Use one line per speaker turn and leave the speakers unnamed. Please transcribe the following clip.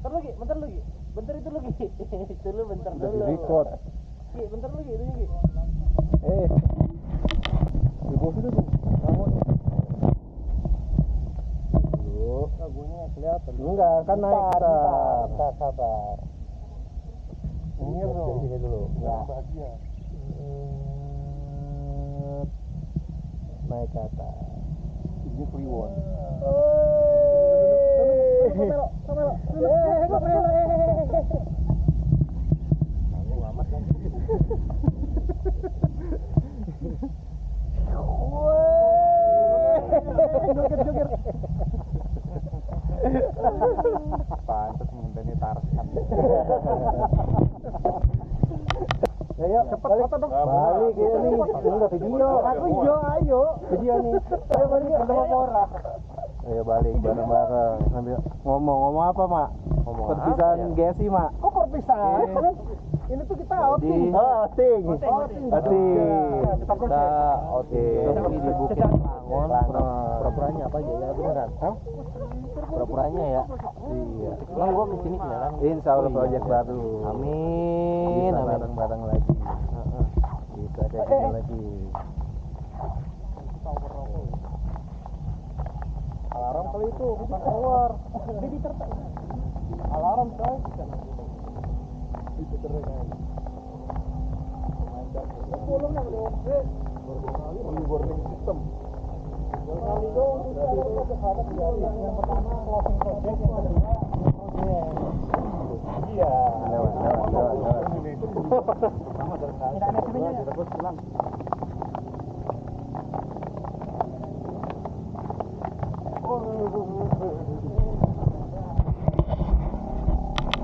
Bentar lagi. Bentar itu lagi. Itu lu bentar dulu.
Udah record.
Ki, bentar lagi itu Ki.
Di bawah itu tuh. Bangun. Dulu.
Lagunya kelihatan.
Enggak, kan naik.
Sabar.
Ini dulu. Sini dulu.
Nah.
Bahagia. Naik ke atas. Ini kliwon.
Kamelo. Aku amat kan. Joget.
Pantes ngenteni Tarzan.
Ayo, cepet foto dong.
Balik ya nih. Enggak video.
Aku ayo.
Video nih.
Ayo balik sama Pora.
Ayo balik bareng-bareng. Sambil ngomong apa, Mak? Perpisahan Gesi, Mak.
Kok perpisahan? Ini tuh kita outing.
Outing.
Kita
outing di Bukit Langon.
Pura-puranya apa aja ya beneran?
Hah?
Pura-puranya ya.
Iya.
Emang gua kesini beneran.
Insya Allah proyek baru.
Amin.
Bisa bareng-bareng lagi. Bisa kayak gini lagi.
Alarm kali itu bukan tower. Jadi alarm coy. Itu terus kan. Bolongnya udah oke. Warning system. Kali dong sudah ada hadap yang pertama closing project, yang kedua project. Iya.
Lewat.
Pertama dari kali. Tidak ada sebenarnya.